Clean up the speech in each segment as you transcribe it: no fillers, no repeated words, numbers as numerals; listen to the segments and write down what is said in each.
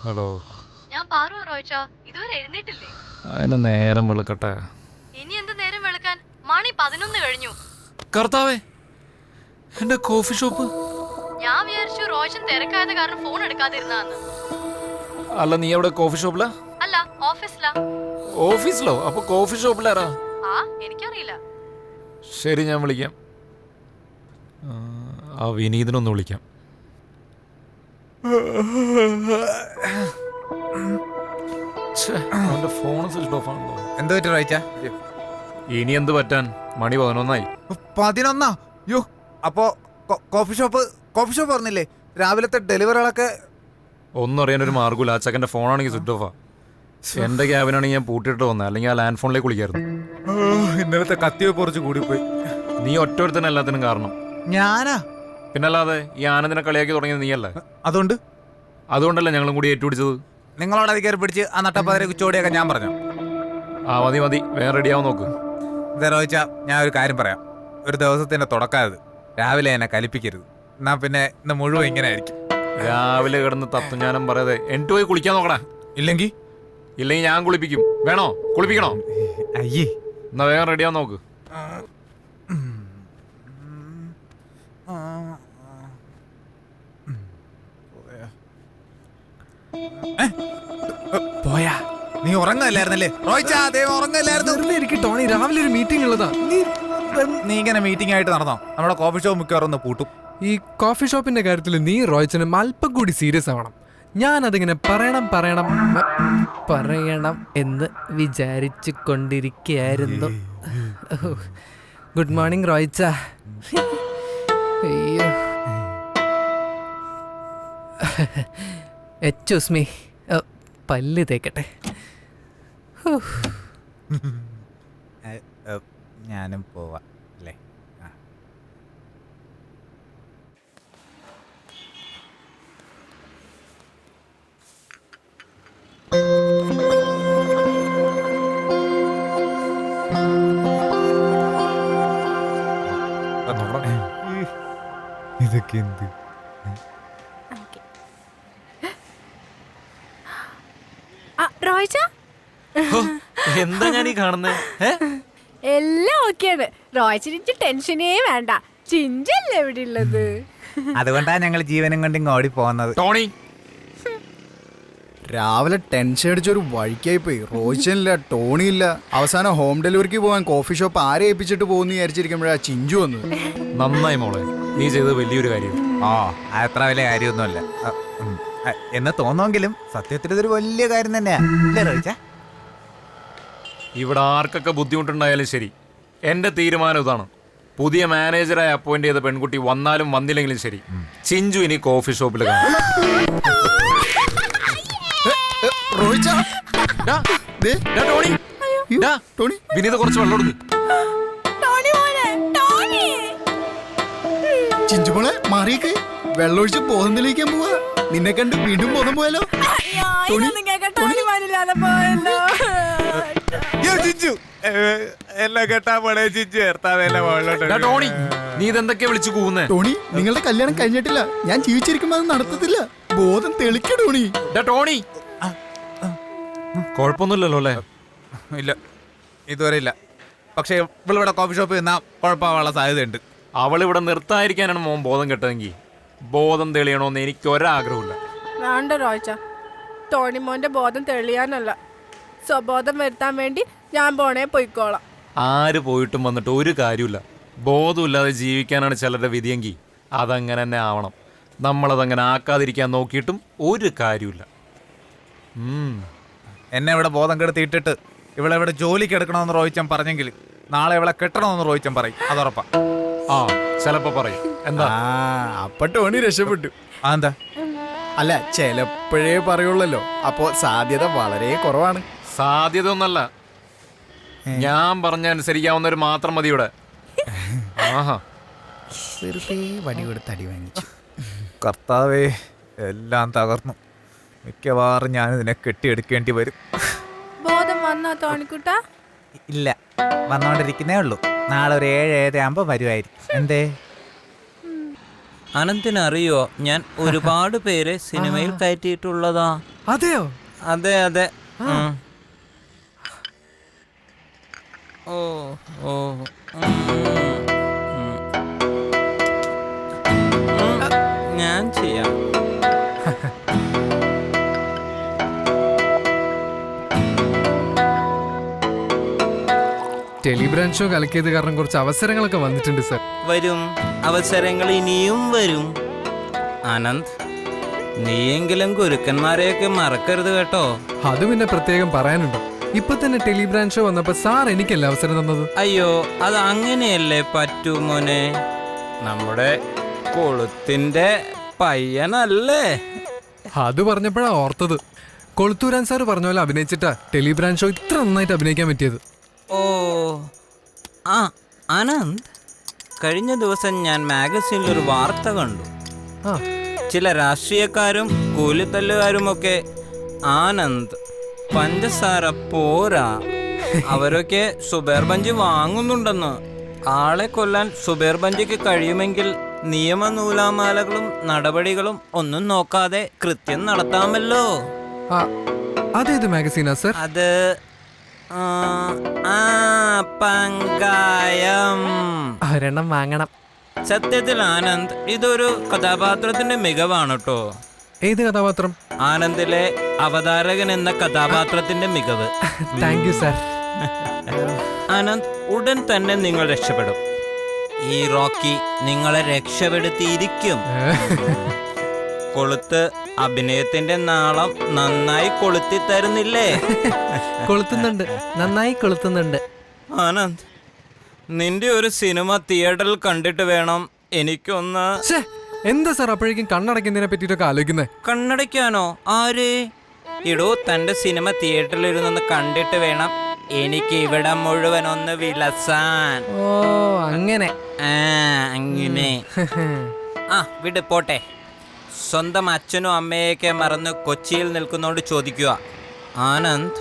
Hello. ഞാൻ പാറു റോയിച്ച ഇതുവരെ എഴുന്നേറ്റില്ലേ? അതിന് നേരം വെളുക്കട്ടെ. ഇനി എന്ത് നേരം വെളുക്കാൻ? മണി 11 കഴിഞ്ഞു. കർത്താവേ, എന്റെ കോഫി ഷോപ്പ്. ഞാൻ വിചാരിച്ചു റോയിച്ചൻ തിരക്കായത് കാരണം ഫോൺ എടുക്കാതിരുന്നാന്ന്. അല്ല, നീ എവിടെ? കോഫി ഷോപ്പിലാ? അല്ല, ഓഫീസിലാ. ഓഫീസിലോ? അപ്പൊ കോഫി ഷോപ്പിലാരാ? എനിക്കറിയില്ല. ശരി, ഞാൻ വിളിക്കാം. ആ വിനീതിനൊന്ന് വിളിക്കാം. അവന്റെ ഫോൺ സ്വിച്ച് ഓഫ് ആണല്ലോ. എന്ത് പറ്റി റോയിച്ച? ഇനി എന്ത് പറ്റാൻ? മണി 11 11? യോ, അപ്പോ കോഫി ഷോപ്പ് പറഞ്ഞില്ലേ? രാവിലത്തെ ഡെലിവറികളൊക്കെ ഒന്നും അറിയാനൊരു മാർഗമില്ല. ആ ചെക്കൻ്റെ ഫോണാണെങ്കിൽ സ്വിച്ച് ഓഫാ. എന്റെ ക്യാബിനാണെങ്കിൽ ഞാൻ പൂട്ടിയിട്ട് വന്നത്, അല്ലെങ്കിൽ ആ ലാൻഡ് ഫോണിലേക്ക് വിളിക്കായിരുന്നു. ഇന്നലത്തെ കത്തിയെ കുറച്ച് കൂടിപ്പോയി. നീ ഒറ്റൊരുത്തന്നെ എല്ലാത്തിനും കാരണം. ഞാനാ? പിന്നല്ലാതെ ഈ ആനന്ദിനെ കളിയാക്കി തുടങ്ങിയത് നീയല്ലേ? അതുകൊണ്ടല്ലേ ഞങ്ങളും കൂടി ഏറ്റുപിടിച്ചത്. നിങ്ങളോട് അത് കയറി പിടിച്ച് ആ നട്ടപ്പാതിരെ കുച്ചോടിയൊക്കെ ഞാൻ പറഞ്ഞു. മതി, വേറെ റെഡിയാവും നോക്ക്. ഇതാ റോയിച്ച, ഞാൻ ഒരു കാര്യം പറയാം. ഒരു ദിവസത്തിന്റെ തുടക്കാത് രാവിലെ എന്നെ കലിപ്പിക്കരുത്. എന്നാ പിന്നെ ഇന്ന് മുഴുവൻ ഇങ്ങനെ ആയിരിക്കും. രാവിലെ കിടന്ന് തത്വജ്ഞാനം പറയാതെ എന്നിട്ട് പോയി കുളിക്കാൻ നോക്കടാ. ഇല്ലെങ്കിൽ ഞാൻ കുളിപ്പിക്കും. വേണോ? കുളിപ്പിക്കണോ? അയ്യേ, എന്നാ വേഗം റെഡിയാവും നോക്ക്. പോയാ? നീ ഉറങ്ങല്ലായിരുന്നല്ലേ റോയിച്ച? ഉറങ്ങല്ലായിരുന്നു. എനിക്ക് ടോണി രാവിലെ ഒരു മീറ്റിംഗ് ഉള്ളതാ. നീ ഇങ്ങനെ മീറ്റിംഗ് ആയിട്ട് നടന്നോ? നമ്മുടെ കോഫി ഷോപ്പ് മിക്കവാറും ഒന്ന് പൂട്ടും. ഈ കോഫി ഷോപ്പിന്റെ കാര്യത്തിൽ നീ റോയ്ച്ചനും അല്പം കൂടി സീരിയസ് ആവണം. ഞാൻ അതിങ്ങനെ പറയണം എന്ന് വിചാരിച്ചു കൊണ്ടിരിക്കുകയായിരുന്നു. Good morning റോയ്ച്ച. അയ്യോ, എക്സ്ക്യൂസ് മീ, പല്ല് തേക്കട്ടെ. ഞാനും പോവാ അല്ലേ? ഇതൊക്കെ എന്ത്? എന്താ ഞാൻ ഈ കാണുന്നേ? എല്ലാം ഓക്കെയാണ്. റോയ്ച്ചിന് ടെൻഷനേ വേണ്ട. ചിഞ്ചല്ലേ ഇവിടെ ഉള്ളത്. അതുകൊണ്ടാ ഞങ്ങൾ ജീവനും കൊണ്ട് ഇങ്ങ് ഓടി പോകുന്നത്. ടോണി, രാവിലെ ടെൻഷൻ അടിച്ചൊരു വഴിക്കായി പോയി. റോയ്ച്ചനില്ല, ടോണി ഇല്ല. അവസാനം ഹോം ഡെലിവറിക്ക് പോകാൻ കോഫി ഷോപ്പ് ആരെ ഏൽപ്പിച്ചിട്ട് പോകുന്ന വിചാരിച്ചിരിക്കുമ്പോഴാ ചിഞ്ചു വന്നു. നന്നായി മോളെ, നീ ചെയ്തത് വലിയൊരു കാര്യം. അത്ര വലിയ കാര്യമൊന്നുമല്ല എന്ന് തോന്നുമെങ്കിലും സത്യത്തിൽ ഇതൊരു വലിയ കാര്യം തന്നെയാ, അല്ലേ റോയിച്ച? ഇവിടെ ആർക്കൊക്കെ ബുദ്ധിമുട്ടുണ്ടായാലും ശരി, എന്റെ തീരുമാനം ഇതാണ്. പുതിയ മാനേജറായി അപ്പോയിന്റ് ചെയ്ത പെൺകുട്ടി വന്നാലും വന്നില്ലെങ്കിലും ശരി, ചിഞ്ചു ഇനി കോഫി ഷോപ്പിൽ കാണും. വിനീത കുറച്ച് വെള്ളം കൊടുക്ക്. ചിഞ്ചുമോളെ മാറിയേക്ക്, വെള്ളമൊഴിച്ച് ബോധം തെളിയിക്കാൻ പോവാ. നിന്നെ കണ്ട് വീണ്ടും ബോധം പോയാലോ? എന്നെ കേട്ടാ പോണേ ചിഞ്ചു. ടോണി, നീ ഇതെന്തൊക്കെയാ വിളിച്ചു കൂവുന്നേ? ടോണി, നിങ്ങളുടെ കല്യാണം കഴിഞ്ഞിട്ടില്ല. ഞാൻ ജീവിച്ചിരിക്കുമ്പോ അത് നടത്തത്തില്ല. ബോധം തെളിക്ക ടോണി. ടോണി, കുഴപ്പമൊന്നുമില്ലല്ലോ അല്ലേ? ഇല്ല, ഇതുവരെ ഇല്ല. പക്ഷെ ഇവളിവിടെ കോഫി ഷോപ്പിൽ നിന്നാ കുഴപ്പമാവാനുള്ള സാധ്യതയുണ്ട്. അവളിവിടെ നിർത്താതിരിക്കാനാണ് മോൻ ബോധം കെട്ടതെങ്കിൽ ബോധം തെളിയണമെന്ന് എനിക്ക് ഒരാഗ്രഹമില്ല. വേണ്ട റോയ്ച്ച, ടോണിമോന്റെ ബോധം തെളിയാനല്ല, സ്വബോധം വരുത്താൻ വേണ്ടി ഞാൻ പോണേ പോയിക്കോളാം. ആര് പോയിട്ടും വന്നിട്ട് ഒരു കാര്യമില്ല. ബോധമില്ലാതെ ജീവിക്കാനാണ് ചിലരുടെ വിധിയെങ്കിൽ അതങ്ങനെ തന്നെ ആവണം. നമ്മളതങ്ങനെ ആക്കാതിരിക്കാൻ നോക്കിയിട്ടും ഒരു കാര്യമില്ല. എന്നെ ഇവിടെ ബോധം കെടുത്തിയിട്ടിട്ട് ഇവിടെ ഇവിടെ ജോലിക്ക് എടുക്കണമെന്ന് റോയിച്ചൻ പറഞ്ഞെങ്കിൽ നാളെ ഇവിടെ കെട്ടണമെന്ന് റോയിച്ചൻ പറയും, അതുറപ്പാ. ചിലപ്പോ പറയും. എന്താ? അപ്പൊ ടോണി രക്ഷപ്പെട്ടു. എന്താ? അല്ല, ചിലപ്പോഴേ പറയുള്ളല്ലോ. അപ്പോ സാധ്യത വളരെ കുറവാണ്. സാധ്യത ഒന്നല്ല, ഞാൻ പറഞ്ഞ അനുസരിക്കാവുന്നവർ മാത്രം മതി ഇവിടെ. വെറുതെ വടി കൊടുത്ത് അടി വാങ്ങിച്ചു. കർത്താവേ, എല്ലാം തകർന്നു. മിക്കവാറും ഞാൻ ഇതിനെ കെട്ടിയെടുക്കേണ്ടി വരും. ബോധം വന്നോ ടോണിക്കുട്ട? ഇല്ല, വന്നോണ്ടിരിക്കുന്നേ ഉള്ളൂ. നാളെ ഒരു 7-7 ആകുമ്പോ വരുമായിരിക്കും. എന്തേ? അനന്തിനറിയോ, ഞാൻ ഒരുപാട് പേരെ സിനിമയിൽ കയറ്റിയിട്ടുള്ളതാ. അതെയോ? അതെ അതെ. ഓ ഓ ഞാൻ ചെയ്യാം. ടെലിബ്രാൻഡ് ഷോ കലക്കിയത് കാരണം കുറച്ച് അവസരങ്ങളൊക്കെ വന്നിട്ടുണ്ട് സർ. വരും, അവസരങ്ങൾ ഇനിയും വരും. ആനന്ദ്, നീയെങ്കിലും ഗുരുക്കന്മാരെയൊക്കെ മറക്കരുത് കേട്ടോ. അത് പിന്നെ പ്രത്യേകം പറയാനുണ്ടോ? ഇപ്പൊ തന്നെ ടെലിബ്രാൻഡ് ഷോ വന്നപ്പോ സാർ എനിക്കല്ലേ അവസരം തന്നത്? അയ്യോ, അത് അങ്ങനെയല്ലേ പറ്റൂ മോനെ. നമ്മുടെ കൊളുത്തിന്റെ പയ്യനല്ലേ? അത് പറഞ്ഞപ്പോഴാ ഓർത്തത്. കൊളുത്തൂരാൻ സാർ പറഞ്ഞ പോലെ അഭിനയിച്ചിട്ടാ ടെലിബ്രാൻഡ് ഷോ ഇത്ര നന്നായിട്ട് അഭിനയിക്കാൻ പറ്റിയത്. ഓ ആ ആനന്ദ്, കഴിഞ്ഞ ദിവസം ഞാൻ മാഗസീനിലൊരു വാർത്ത കണ്ടു. ആ, ചില രാഷ്ട്രീയക്കാരും കൂലിത്തല്ലുകാരുമൊക്കെ ആനന്ദ് പഞ്ചസാര പോരാ, അവരൊക്കെ സുബേർ ബഞ്ചി വാങ്ങുന്നുണ്ടെന്ന്. ആളെ കൊല്ലാൻ സുബേർ ബഞ്ചിക്ക് കഴിയുമെങ്കിൽ നിയമ നൂലാമാലകളും നടപടികളും ഒന്നും നോക്കാതെ കൃത്യം നടത്താമല്ലോ. ആ, അതേത് മാഗസീനാ സർ? അത് പങ്കായം. ഒരെണ്ണം വാങ്ങണം. സത്യത്തിൽ ആനന്ദ്, ഇതൊരു കഥാപാത്രത്തിന്റെ മികവാണ് കേട്ടോ. ഏത് കഥാപാത്രം? ആനന്ദിലെ അവതാരകൻ എന്ന കഥാപാത്രത്തിന്റെ മികവ്. Thank you sir. ആനന്ദ്, ഉടൻ തന്നെ നിങ്ങൾ രക്ഷപ്പെടും. ഈ റോക്കി നിങ്ങളെ രക്ഷപ്പെടുത്തിയിരിക്കും. കൊളുത്ത് അഭിനയത്തിന്റെ നാളം നന്നായി കൊളുത്തി തരുന്നില്ലേ? കൊളുത്തുന്നുണ്ട്, നന്നായി കൊളുത്തുന്നുണ്ട്. ആനന്ദ്, നിന്റെ ഒരു സിനിമ തിയേറ്ററിൽ കണ്ടിട്ട് വേണം എനിക്കൊന്ന്. ഛേ, എന്താ സാർ അപ്പോഴേക്കും കണ്ണടയ്ക്കുന്നതിനെ പറ്റിയിട്ടൊക്കെ ആലോചിക്കുന്നേ? കണ്ണടയ്ക്കാനോ? ആര്? ഇടോ, തന്റെ സിനിമ തിയേറ്ററിൽ ഇരുന്നൊന്ന് കണ്ടിട്ട് വേണം എനിക്ക് ഇവിടെ മുഴുവൻ ഒന്ന് വിലസാൻ. ഓ അങ്ങനെ. അങ്ങനെ. ആ വിട് പോട്ടെ. സ്വന്തം അച്ഛനും അമ്മയൊക്കെ മറന്ന് കൊച്ചിയിൽ നിൽക്കുന്നോണ്ട് ചോദിക്കുക, ആനന്ദ്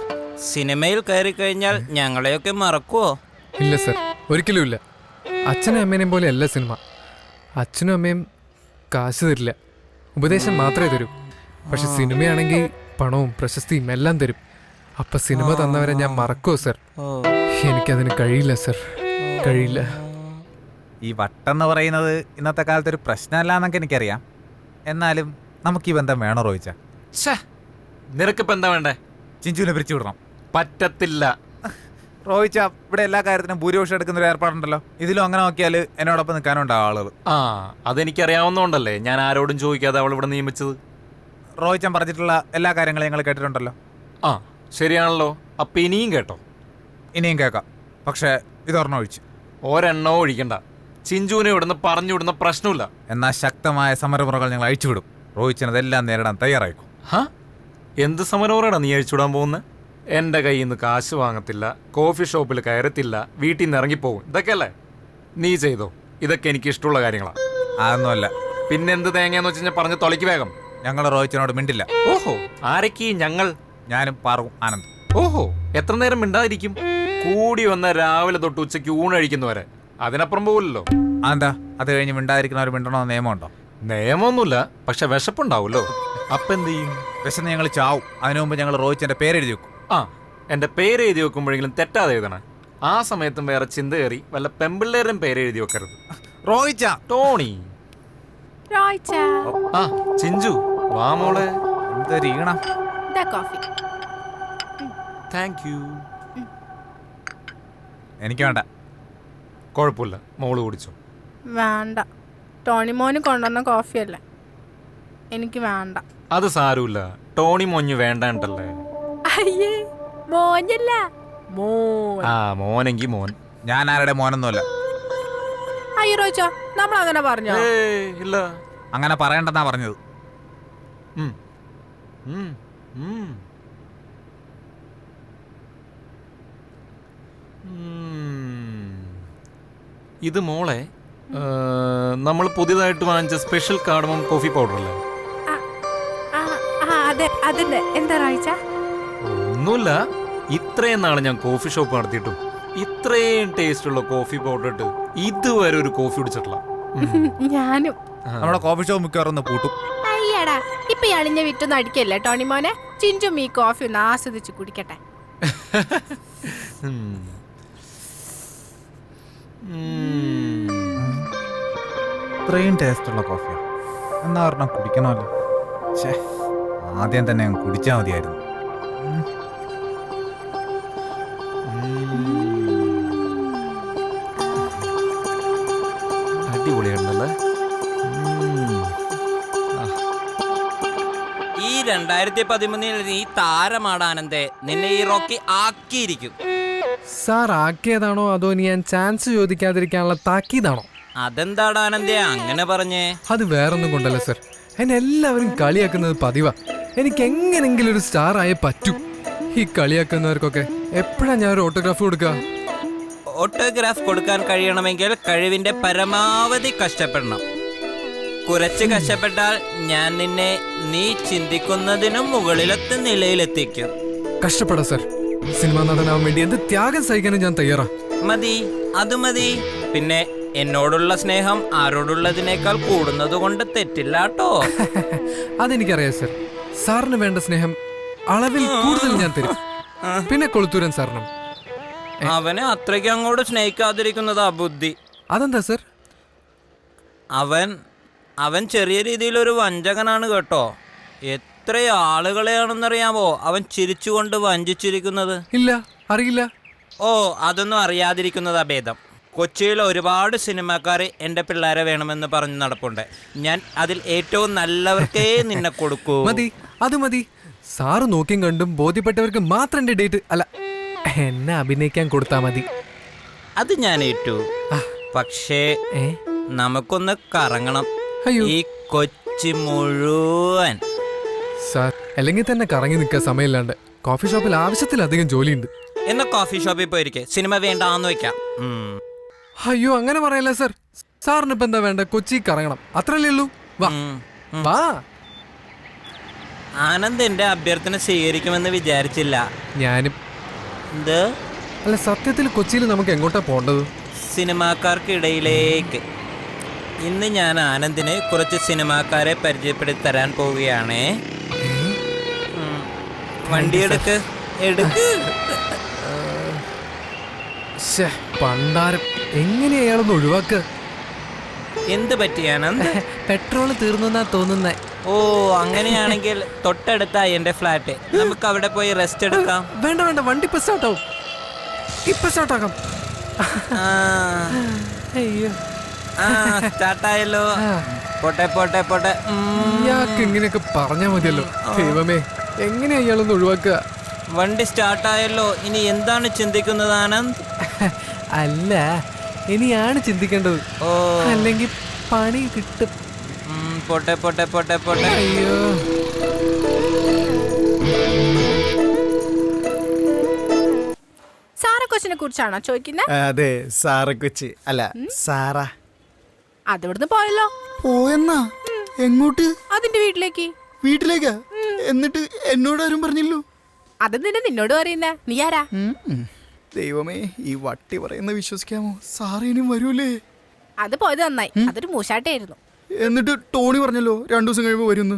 സിനിമയിൽ കയറി കഴിഞ്ഞാൽ ഞങ്ങളെയൊക്കെ മറക്കുവോ? ഇല്ല സർ, ഒരിക്കലും ഇല്ല. അച്ഛനും അമ്മേനെയും പോലെ അല്ല സിനിമ. അച്ഛനും അമ്മയും കാശ് തരില്ല, ഉപദേശം മാത്രമേ തരൂ. പക്ഷെ സിനിമയാണെങ്കിൽ പണവും പ്രശസ്തിയും എല്ലാം തരും. അപ്പൊ സിനിമ തന്നവരെ ഞാൻ മറക്കുമോ സർ? എനിക്കതിന് കഴിയില്ല സർ, കഴിയില്ല. ഈ വട്ടെന്ന് പറയുന്നത് ഇന്നത്തെ കാലത്ത് ഒരു പ്രശ്നമല്ല എന്നൊക്കെ എനിക്കറിയാം. എന്നാലും നമുക്ക് ഈ ബന്ധം വേണോ റോയിച്ച? നിനക്കിപ്പോ എന്താ വേണ്ടേ? ചിഞ്ചുവിനെ പിരിച്ചു വിടണം. പറ്റത്തില്ല. റോയിച്ച, ഇവിടെ എല്ലാ കാര്യത്തിനും ഭൂരിപക്ഷം എടുക്കുന്ന ഒരു ഏർപ്പാടുണ്ടല്ലോ. ഇതിലും അങ്ങനെ നോക്കിയാൽ എന്നോടൊപ്പം നിൽക്കാനുണ്ടാവും ആളുകൾ. ആ, അതെനിക്കറിയാവുന്നോണ്ടല്ലേ ഞാൻ ആരോടും ചോദിക്കാതെ അവൾ ഇവിടെ നിയമിച്ചത്. റോയിച്ചൻ പറഞ്ഞിട്ടുള്ള എല്ലാ കാര്യങ്ങളും ഞങ്ങൾ കേട്ടിട്ടുണ്ടല്ലോ. ആ ശരിയാണല്ലോ. അപ്പൊ ഇനിയും കേട്ടോ? ഇനിയും കേൾക്കാം, പക്ഷേ ഇതൊരെണ്ണം ഒഴിച്ച്. ഒരെണ്ണോ ഒഴിക്കണ്ട. ചിഞ്ചുവിനെ ഇവിടുന്ന് പറഞ്ഞുവിടുന്ന പ്രശ്നമില്ല. എന്നാൽ ശക്തമായ സമരമുറകൾ ഞങ്ങൾ അഴിച്ചുവിടും. റോയിച്ചൻ അതെല്ലാം നേരിടാൻ തയ്യാറായിക്കും. ഹാ, എന്ത് സമരമുറയാണ് നീ അഴിച്ചുവിടാൻ പോകുന്നത്? എൻ്റെ കയ്യിൽ നിന്ന് കാശ് വാങ്ങത്തില്ല, കോഫി ഷോപ്പിൽ കയറത്തില്ല, വീട്ടിൽ നിന്ന് ഇറങ്ങിപ്പോകും, ഇതൊക്കെയല്ലേ നീ ചെയ്തോ? ഇതൊക്കെ എനിക്ക് ഇഷ്ടമുള്ള കാര്യങ്ങളാണ്. അതൊന്നുമല്ല. പിന്നെന്ത് തേങ്ങയെന്ന് വെച്ച് കഴിഞ്ഞാൽ പറഞ്ഞ് തൊലയ്ക്ക് വേഗം. ഞങ്ങൾ റോയിച്ചനോട് മിണ്ടില്ല. ഓഹോ, ആരൊക്കെ ഞങ്ങൾ? ഞാനും പാറും ആനന്ദ്. ഓഹോ, എത്ര നേരം മിണ്ടാതിരിക്കും? കൂടി വന്ന രാവിലെ തൊട്ട് ഉച്ചയ്ക്ക് ഊണഴിക്കുന്നവരെ, അതിനപ്പുറം പോകില്ലല്ലോ. അതെന്താ, അത് കഴിഞ്ഞ് മിണ്ടാതിരിക്കുന്നവർ മിണ്ടണമെന്ന് നിയമമുണ്ടോ? നിയമമൊന്നുമില്ല, പക്ഷെ വിശപ്പുണ്ടാവുമല്ലോ. അപ്പൊ എന്ത് ചെയ്യും? വിശന്ന് ഞങ്ങൾ ചാവും. അതിനു മുമ്പ് ഞങ്ങൾ റോയിച്ചന്റെ പേരെഴുതി വെക്കും. ആ, എന്റെ പേര് എഴുതി വെക്കുമ്പോഴെങ്കിലും തെറ്റാതെ എഴുതണേ. ആ സമയത്തും വേറെ ചിന്ത കയറി വല്ല പെമ്പിള്ളേരും പേര് എഴുതി വെക്കരുത്. റോയിച്ച, ടോണി. റോയ്ച്ച, ആ ചിഞ്ചു, വാ മോളെ. എന്തൊരു ഈണം. ദാ കോഫി. Thank you. എനിക്ക് വേണ്ട. കുഴപ്പമില്ല, മോള് കുടിച്ചോ. വേണ്ട, ടോണിമോന് കൊണ്ടുവന്ന കോഫിയല്ലേ, എനിക്ക് വേണ്ട. അത് സാരമില്ല, ടോണി മോഞ്ഞ് വേണ്ടല്ലേ. അയ്യേ, മോനല്ല മോൻ. ആ, മോനെങ്കി മോൻ. ഞാൻ ആരുടെ മോനൊന്നുമല്ല. അയ്യോ റോയ്ച്ച, നമ്മൾ അങ്ങനെ പറഞ്ഞോ? ഏയ്, ഇല്ല. അങ്ങനെ പറയണ്ടെന്നാ പറഞ്ഞത്. ഉം. ഉം. ഉം. ഇത് മോളെ നമ്മൾ പുതിയതായിട്ട് വാങ്ങിച്ച സ്പെഷ്യൽ കാർഡമം കോഫി പൗഡർ അല്ലേ? അതെ, അതിന്റെ എന്താ റോയ്ച്ച? ഒന്നുമില്ല, ഇത്രയും നാളെ ഞാൻ കോഫി ഷോപ്പ് നടത്തിയിട്ടും ഇത്രയും ടേസ്റ്റ് ഉള്ള കോഫി പൗഡർ ഇട്ട് ഇതുവരെ ഒരു കോഫി കുടിച്ചിട്ടില്ല. ഞാനും. നമ്മുടെ കോഫി ഷോപ്പ് മിക്കവാറും ഒന്ന് പൂട്ടും. അയ്യടാ, ഇപ്പൊ ഈ അളിഞ്ഞ വിറ്റൊന്നും അടിക്കല്ലേ ടോണിമോനെ? ചിഞ്ചും ഈ കോഫി ഒന്ന് ആസ്വദിച്ച് കുടിക്കട്ടെ. ഇത്രയും ടേസ്റ്റുള്ള കോഫിയോ? എന്നാ ഒരെണ്ണം കുടിക്കണമല്ലോ. ഛേ, ആദ്യം തന്നെ അങ്ങ് കുടിച്ചാൽ മതിയായിരുന്നു. അടിപൊളിയുണ്ടല്ലേ? ഈ 2013 നീ താരമാണ് ആനന്ദേ. നിന്നെ ഈ റോക്കി ആക്കിയിരിക്കും. സാർ ആക്കിയതാണോ അതോ ഇനി ഞാൻ ചാൻസ് ചോദിക്കാതിരിക്കാനുള്ള താക്കീതാണോ? അതെന്താണ് ആനന്ദേ അങ്ങനെ പറഞ്ഞേ? അത് വേറൊന്നും കൊണ്ടല്ല സർ, എന്നെ എല്ലാവരും കളിയാക്കുന്നത് പതിവാ. എനിക്ക് എങ്ങനെങ്കിലും ഒരു സ്റ്റാർ ആയേ പറ്റൂ. ഈ കളിയാക്കുന്നവർക്കൊക്കെ എപ്പോഴാ ഞാൻ ഒരു ഓട്ടോഗ്രാഫ് കൊടുക്കുക? ഓട്ടോഗ്രാഫ് കൊടുക്കാൻ കഴിയണമെങ്കിൽ കഴിവിന്റെ പരമാവധി കഷ്ടപ്പെടണം. കുറച്ച് കഷ്ടപ്പെട്ടാൽ ഞാൻ നിന്നെ നീ ചിന്തിക്കുന്നതിനും മുകളിലത്തെ നിലയിലെത്തിക്കും. കഷ്ടപ്പെടാം സർ. സിനിമാ നടനാവാൻ വേണ്ടി എന്ത് ത്യാഗം സഹിക്കാനും ഞാൻ തയ്യാറാ. മതി, അത് മതി. പിന്നെ എന്നോടുള്ള സ്നേഹം ആരോടുള്ളതിനേക്കാൾ കൂടുന്നത് കൊണ്ട് തെറ്റില്ല കേട്ടോ. അതെനിക്കറിയാം സർ. സാറിന് വേണ്ട സ്നേഹം അളവിൽ കൂടുതൽ ഞാൻ തരും. പിന്നെ കൊളുത്തൂരൻ സാറിനും. അവനെ അത്രയ്ക്ക് അങ്ങോട്ട് സ്നേഹിക്കാതിരിക്കുന്നതാ ബുദ്ധി. അതെന്താ സർ? അവൻ ചെറിയ രീതിയിലൊരു വഞ്ചകനാണ് കേട്ടോ. എത്ര ആളുകളെയാണെന്നറിയാമോ അവൻ ചിരിച്ചുകൊണ്ട് വഞ്ചിച്ചിരിക്കുന്നത്? ഇല്ല, അറിയില്ല. ഓ, അതൊന്നും അറിയാതിരിക്കുന്നതാ ഭേദം. കൊച്ചിയിൽ ഒരുപാട് സിനിമാക്കാർ എൻ്റെ പിള്ളേരെ വേണമെന്ന് പറഞ്ഞ് നടപ്പുണ്ട്. ഞാൻ അതിൽ ഏറ്റവും നല്ലവർക്കേ നിന്നെ കൊടുക്കൂ. മതി, അത് മതി. സാറ് നോക്കിയും കണ്ടും ബോധ്യപ്പെട്ടവർക്ക് മാത്രം എന്റെ ഡേറ്റ് അല്ല എന്നെ അഭിനയിക്കാൻ കൊടുത്താ മതി. അത് ഞാൻ ഏറ്റു. പക്ഷേ ഏ? നമുക്കൊന്ന് കറങ്ങണം. അയ്യോ. ഈ കൊച്ചി മുഴുവൻ. സാർ, അല്ലെങ്കിൽ തന്നെ കറങ്ങി നിൽക്കാൻ സമയമില്ലാണ്ട് കോഫി ഷോപ്പിൽ ആവശ്യത്തിലധികം ജോലിയുണ്ട്. എന്നാ കോഫി ഷോപ്പിൽ പോയിരിക്കെ, സിനിമ വേണ്ടാന്ന് വെക്കാം. അയ്യോ, അങ്ങനെ പറയല്ല സർ. സാറിന് ഇപ്പൊ എന്താ വേണ്ട? കൊച്ചി കറങ്ങണം, അത്രല്ലേ ഉള്ളൂ. വാ വാ. ആനന്ദ് എന്റെ അഭ്യർത്ഥന സ്വീകരിക്കുമെന്ന് വിചാരിച്ചില്ല. ഞാനും. എന്ത്? അല്ല, സത്യത്തിൽ കൊച്ചിയിൽ നമുക്ക് എങ്ങോട്ടാ പോണ്ടത്? സിനിമാക്കാർക്കിടയിലേക്ക്. ഇന്ന് ഞാൻ ആനന്ദിന് കുറച്ച് സിനിമാക്കാരെ പരിചയപ്പെടുത്തി തരാൻ പോവുകയാണേ. വണ്ടിയെടുക്ക്, എടുക്ക്. പണ്ടാരം, എങ്ങനെയാ അയാളൊന്ന് ഒഴിവാക്കുക? എന്ത് പറ്റി ആനന്ദ്? പെട്രോള് തീർന്നാ തോന്നുന്നേ. ഓ, അങ്ങനെയാണെങ്കിൽ തൊട്ടടുത്താ എന്റെ ഫ്ലാറ്റ്. നമുക്ക് അവിടെ പോയി റെസ്റ്റ് എടുക്കാം. വേണ്ട വേണ്ട, വണ്ടി ഇപ്പൊ സ്റ്റാർട്ടാവും. ഇപ്പൊ സ്റ്റാർട്ടാക്കാം. അയ്യോ, സ്റ്റാർട്ടായല്ലോ. പോട്ടെ പോട്ടെ പോട്ടെ. ഇയാൾക്ക് ഇങ്ങനെയൊക്കെ പറഞ്ഞാ മതിയല്ലോ. ദൈവമേ, എങ്ങനെയാ ഇയാളൊന്ന് ഒഴിവാക്കുക? വണ്ടി സ്റ്റാർട്ടായല്ലോ. ഇനി എന്താണ് ചിന്തിക്കുന്നത് ആനന്ദ്? അല്ല, ഇനിയാണ് ചിന്തിക്കേണ്ടത്. ഓ, അല്ലെങ്കിൽ പണി കിട്ടും. പോട്ടെ പോട്ടെ പോട്ടെ പോട്ടെ. അയ്യോ, സാറെ കൊച്ചിനെ കുറിച്ചാണോ ചോദിക്കുന്നത്? അതെ, സാറ കൊച്ചി അല്ല സാറാ. അതിവിടുന്ന് പോയല്ലോ. പോയെന്നാ? എങ്ങോട്ട്? അതിന്റെ വീട്ടിലേക്ക്. വീട്ടിലേക്കാ? എന്നിട്ട് എന്നോടാരും പറഞ്ഞില്ലല്ലോ. അത് നിന്നോട് പറയുന്നേ. നീ ആരാ? ദൈവമേ, ഈ വട്ടി പറയുന്ന വിശ്വസിക്കാമോ? സാറ് ഇനിയും വരൂലേ? അത് പോയത് നന്നായി. അതൊരു മൂശാട്ടായിരുന്നു. എന്നിട്ട് ടോണി പറഞ്ഞല്ലോ 2 ദിവസം കഴിയുമ്പോ വരുന്നു.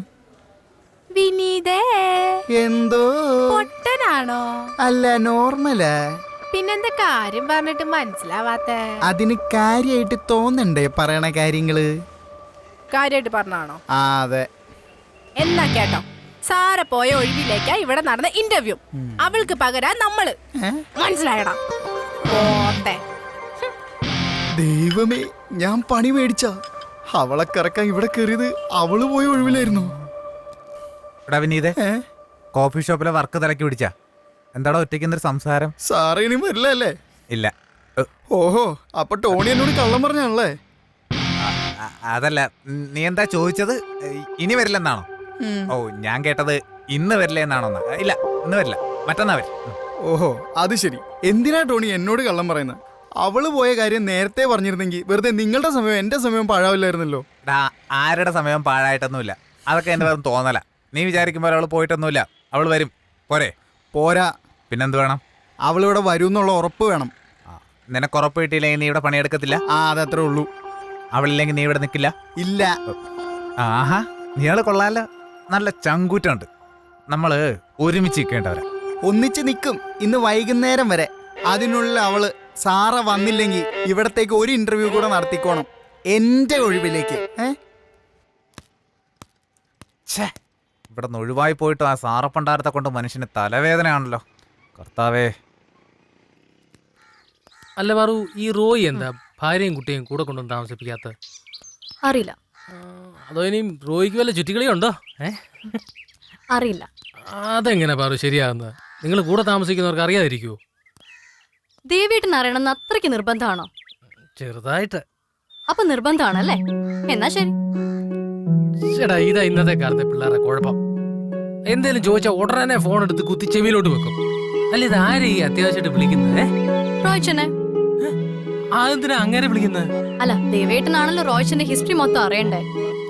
വിനീതേ, എന്തോ പൊട്ടനാണോ? അല്ല, നോർമലാ. പിന്നെന്താ കാര്യം പറഞ്ഞിട്ട് മനസ്സിലാവാത്ത? അതിന് കാര്യായിട്ട് തോന്നണ്ടേ പറയണ കാര്യങ്ങള്? കാര്യായിട്ട് പറഞ്ഞാണോ? ആ, അതെ. എന്നാ കേട്ടോ, സാറ പോയ ഒഴിവിലേക്കാ ഇവിടെ നടന്ന ഇന്റർവ്യൂ. അവൾക്ക് പകരാ നമ്മള്. മനസ്സിലായടാ? പോട്ടെ. ദൈവമേ, ഞാൻ പണി മേടിച്ച അവളെ കറക്കാൻ ഇവിടെ കയറിയത് അവള് പോയ ഒഴിവിലായിരുന്നു. എടാ വിനീതേ, കോഫി ഷോപ്പിലെ വർക്ക് തിരക്കി പിടിച്ചാ? എന്താടാ ഒറ്റയ്ക്കുന്നൊരു സംസാരം? സാറ് ഇനി വരില്ല അല്ലേ? ഇല്ല. ഓഹോ, അപ്പൊ ടോണി എന്നോട് കള്ളം പറഞ്ഞാണല്ലേ? അതല്ല, നീ എന്താ ചോദിച്ചത്? ഇനി വരില്ലെന്നാണോ? ഓ, ഞാൻ കേട്ടത് ഇന്ന് വരില്ല എന്നാണോന്നാ. ഇല്ല, ഇന്ന് വരില്ല, മറ്റന്നാ വരും. ഓഹോ, അത് ശരി. എന്തിനാ ടോണി എന്നോട് കള്ളം പറയുന്നത്? അവള് പോയ കാര്യം നേരത്തെ പറഞ്ഞിരുന്നെങ്കിൽ വെറുതെ നിങ്ങളുടെ സമയം എന്റെ സമയം പാഴാവില്ലായിരുന്നല്ലോ. ആരുടെ സമയം പാഴായിട്ടൊന്നുമില്ല. അതൊക്കെ എന്റെ വേറെ തോന്നല. നീ വിചാരിക്കുമ്പോൾ അവള് പോയിട്ടൊന്നുമില്ല. അവള് വരും. പോരെ? പോരാ. പിന്നെന്ത് വേണം? അവളിവിടെ വരും എന്നുള്ള ഉറപ്പ് വേണം. നിനക്ക് ഉറപ്പ് കിട്ടിയില്ലെങ്കിൽ നീ ഇവിടെ പണിയെടുക്കത്തില്ല. അതത്രേ ഉള്ളൂ. അവളില്ലെങ്കിൽ നീ ഇവിടെ നിൽക്കില്ല. ഇല്ല. ആഹാ, നീയാള് കൊള്ളാല്ല. നല്ല ചങ്കൂറ്റുണ്ട്. നമ്മള് ഒരുമിച്ച് നിൽക്കേണ്ടവരാ. ഒന്നിച്ച് നിൽക്കും ഇന്ന് വൈകുന്നേരം വരെ. അതിനുള്ളിൽ അവള് സാറ വന്നില്ലെങ്കിൽ ഇവിടത്തേക്ക് ഒരു ഇന്റർവ്യൂ കൂടെ നടത്തിക്കോണം എന്റെ ഒഴിവിലേക്ക്. ഇവിടെ നിന്ന് ഒഴിവായി പോയിട്ട് ആ സാറപ്പണ്ടാരത്തെ കൊണ്ട് മനുഷ്യന് തലവേദനയാണല്ലോ കർത്താവേ. അല്ല പാറു, ഈ റോയി എന്താ ഭാര്യയും കുട്ടിയും കൂടെ കൊണ്ടൊന്നും താമസിപ്പിക്കാത്ത? അറിയില്ല. അതോ ഇനിയും റോയിക്ക് വല്ല ചുറ്റിക്കളി ഉണ്ടോ? അറിയില്ല. അതെങ്ങനെ പാറു ശരിയാകുന്നത്? നിങ്ങൾ കൂടെ താമസിക്കുന്നവർക്ക് അറിയാതിരിക്കുവോ? ദേവേട്ടൻ അറിയണമെന്ന് അത്രയ്ക്ക് നിർബന്ധമാണോ? ചെറുതായിട്ട്. അപ്പൊ നിർബന്ധമാണല്ലേ? എന്നാ ശരി. ചേട്ടാ, ഇതാ ഇന്നത്തെ കാലത്തെ പിള്ളേരെ കുഴപ്പം. എന്തേലും ചോദിച്ചാൽ ഉടനെ ഫോൺ എടുത്ത് കുത്തി ചെവിയിലോട്ട് വെക്കും. അല്ല, ഇത് ആരെ ഈ അത്യാവശ്യമായിട്ട് വിളിക്കുന്നത്? റോയ്ച്ചനെ. അതെന്തിനാ അങ്ങനെ വിളിക്കുന്നത്? അല്ല, ദേവേട്ടനാണല്ലോ റോയ്ച്ചന്റെ ഹിസ്റ്ററി മൊത്തം അറിയണ്ടേ.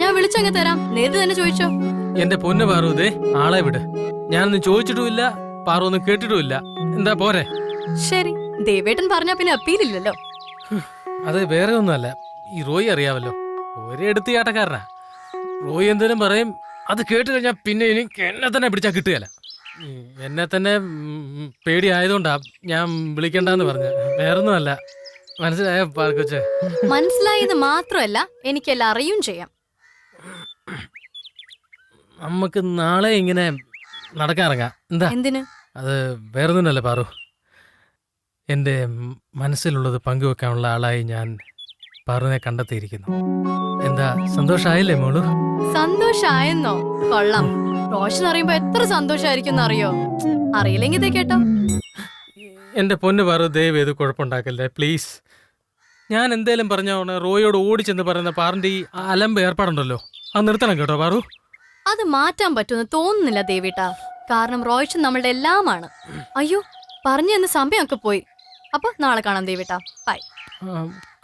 ഞാൻ വിളിച്ചങ്ങ് തരാം, നേരിട്ട് തന്നെ ചോദിച്ചോ. എന്റെ പൊന്ന് പാറു, ഇതേ ആളെ വിട്. ഞാനൊന്നും ചോദിച്ചിട്ടുമില്ല, പാറു ഒന്നും കേട്ടിട്ടുമില്ല. എന്താ പോരെ? ശരി, ദേവേട്ടൻ പറഞ്ഞാ പിന്നെ അപ്പീലില്ലല്ലോ. അത് വേറെ ഒന്നുമല്ല, ഈ റോയി അറിയാമല്ലോ, ഒരെടുത്ത് ചാട്ടക്കാരനാ. റോയി എന്തേലും പറയും, അത് കേട്ട് കഴിഞ്ഞാൽ പിന്നെ എനിക്ക് എന്നെ തന്നെ പിടിച്ചാൽ കിട്ടുകയല്ല. എന്നെ തന്നെ പേടിയായതുകൊണ്ടാ ഞാൻ വിളിക്കണ്ടെന്ന് പറഞ്ഞ, വേറൊന്നുമല്ല. മനസ്സിലായ പാർക്കൊച്ചെ? മനസ്സിലായത് മാത്രമല്ല, എനിക്കെല്ലാം അറിയും ചെയ്യാം. നമുക്ക് നാളെ ഇങ്ങനെ നടക്കാറിറങ്ങാം. എന്താ? എന്തിന്? അത് വേറൊന്നുമല്ല പാറു, എൻ്റെ മനസ്സിലുള്ളത് പങ്കുവെക്കാനുള്ള ആളായി ഞാൻ പാറുവിനെ കണ്ടെത്തിയിരിക്കുന്നു. എന്താ, സന്തോഷമായില്ലേ മോളു? സന്തോഷായെന്നോ? കൊള്ളാം. റോഷൻ അറിയുമ്പോ എത്ര സന്തോഷായിരിക്കും അറിയോ? അറിയില്ലെങ്കിൽ ഇതേ കേട്ടോ. എൻ്റെ പൊന്ന് പാറു, ദയവ് ചെയ്ത് കുഴപ്പമുണ്ടാക്കല്ലേ പ്ലീസ്. ഞാൻ എന്തേലും പറഞ്ഞ റോയോട് ഓടിച്ചെന്ന് പറയുന്ന പാറിൻ്റെ ഈ അലമ്പ് ഏർപ്പാടുണ്ടല്ലോ, അത് നിർത്തണം കേട്ടോ പാറു. അത് മാറ്റാൻ പറ്റുമെന്ന് തോന്നുന്നില്ല ദേവിട്ടാ. കാരണം റോയ്ഷൻ നമ്മളുടെ എല്ലാമാണ്. അയ്യോ, പറഞ്ഞു തന്ന സമയമൊക്കെ പോയി. അപ്പൊ നാളെ കാണാം ദേവിട്ടാ. ബൈ.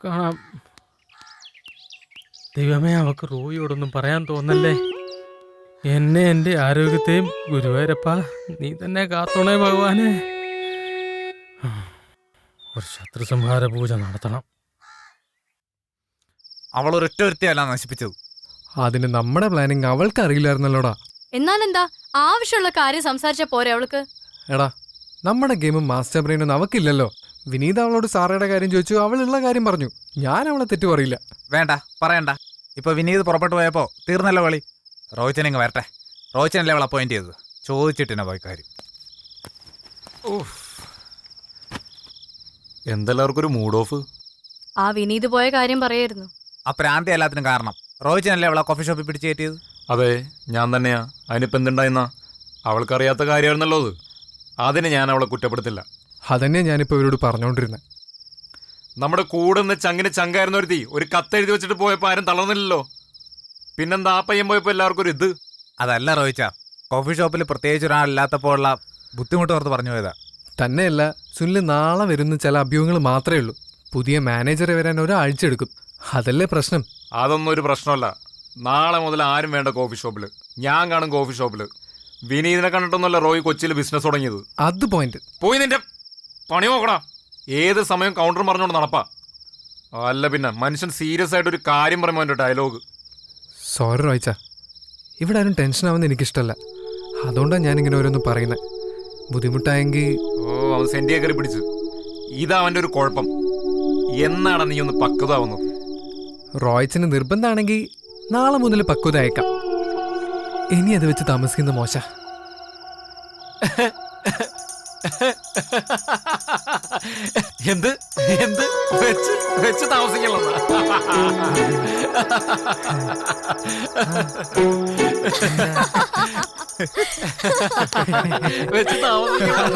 കാണാം. ദൈവമേ, അവക്ക് റോയിയോടൊന്നും പറയാൻ തോന്നല്ലേ. എന്നെ എൻ്റെ ആരോഗ്യത്തെയും ഗുരുവായൂരപ്പ നീ തന്നെ കാത്തോണേ ഭഗവാനെ. ഒരു ശത്രുസംഹാര പൂജ നടത്തണം. അവൾ ഒരൊറ്റ ഒരുത്തിയല്ല നശിപ്പിച്ചത്. അതിന് നമ്മുടെ പ്ലാനിങ് അവൾക്ക് അറിയില്ലായിരുന്നല്ലോടാ. എന്നാലെന്താ, ആവശ്യമുള്ള കാര്യം സംസാരിച്ച പോരെ അവൾക്ക്? എടാ, നമ്മുടെ ഗെയിമും മാസ്റ്റർ ബ്രെയിനൊന്നും അവക്കില്ലല്ലോ. വിനീത് അവളോട് സാറയുടെ കാര്യം ചോദിച്ചു, അവളുള്ള കാര്യം പറഞ്ഞു. ഞാൻ അവളെ തെറ്റു പറയില്ല. വേണ്ട, പറയണ്ട. ഇപ്പൊ വിനീത് പുറപ്പെട്ടു പോയപ്പോ തീർന്നല്ലോ കളി. റോഹിച്ചനിങ് വരട്ടെ. റോഹിച്ചനല്ലേ അവൾ അപ്പോയിന്റ് ചെയ്തത്. ചോദിച്ചിട്ടിനെ പോയി കാര്യം. എന്തെല്ലാവർക്കും ഒരു മൂഡ് ഓഫ്. ആ വിനീത് പോയ കാര്യം പറയായിരുന്നു. ആ പ്രാന്തി എല്ലാത്തിനും കാരണം റോഹിച്ചനല്ലേ അവളെ കോഫി ഷോപ്പിൽ പിടിച്ച് കയറ്റിയത്. അതെ, ഞാൻ തന്നെയാ. അതിനിപ്പോൾ എന്തുണ്ടായിരുന്ന അവൾക്കറിയാത്ത കാര്യമായിരുന്നല്ലോ അത്. അതിന് ഞാൻ അവളെ കുറ്റപ്പെടുത്തില്ല. അതന്നെ ഞാനിപ്പോൾ ഇവരോട് പറഞ്ഞുകൊണ്ടിരുന്നത്. നമ്മുടെ കൂടെ നിന്ന് ചങ്ങിന് ചങ്കായിരുന്ന ഒരുത്തി ഒരു കത്തെഴുതി വെച്ചിട്ട് പോയപ്പോൾ ആരും തളർന്നില്ലല്ലോ. പിന്നെന്താ ആ പയ്യൻ പോയപ്പോൾ എല്ലാവർക്കും ഒരു ഇത്. അതല്ല റോഹിച്ച, കോഫി ഷോപ്പിൽ പ്രത്യേകിച്ച് ഒരാളില്ലാത്തപ്പോൾ ഉള്ള ബുദ്ധിമുട്ട് ഓർത്ത് പറഞ്ഞു പോയതാ. തന്നെയല്ല, സുനിൽ നാളെ വരുന്ന ചില അഭ്യൂഹങ്ങൾ മാത്രമേ ഉള്ളൂ. പുതിയ മാനേജറെ വരാൻ ഒരാഴ്ച എടുക്കും. അതല്ലേ പ്രശ്നം. അതൊന്നും ഒരു പ്രശ്നമല്ല. നാളെ മുതൽ ആരും വേണ്ട കോഫി ഷോപ്പിൽ. ഞാൻ കാണും കോഫി ഷോപ്പിൽ. വിനീതിനെ കണ്ടിട്ടൊന്നുമല്ല റോയി കൊച്ചിയിൽ ബിസിനസ് തുടങ്ങിയത്. അത് പോയിന്റ്. പോയി നിന്റെ പണി നോക്കടാ. ഏത് സമയം കൗണ്ടർ പറഞ്ഞോണ്ട് നടപ്പാ. അല്ല പിന്നെ മനുഷ്യൻ സീരിയസ് ആയിട്ട് ഒരു കാര്യം പറയുമ്പോൾ എൻ്റെ ഡയലോഗ്. സോറി റോയിച്ച, ഇവിടെ ആരും ടെൻഷൻ ആവുന്ന എനിക്കിഷ്ടമല്ല. അതുകൊണ്ടാണ് ഞാനിങ്ങനെ ഓരോന്നും പറയുന്നത്. ബുദ്ധിമുട്ടായെങ്കിൽ അവൻ സെന്റിയെ കയറി പിടിച്ച്. ഇതാ അവൻ്റെ ഒരു കുഴപ്പം. എന്നാണ് നീ ഒന്ന് പക്വതാവുന്നത്? റോയിച്ചിന് നിർബന്ധമാണെങ്കിൽ നാളെ മുതൽ പക്വത അയക്കാം. ഇനി അത് വെച്ച് താമസിക്കുന്ന മോശ. എന്ത് എന്ത് വെച്ച് വെച്ച് താമസിക്കണ വെച്ച് താമസിക്കണം.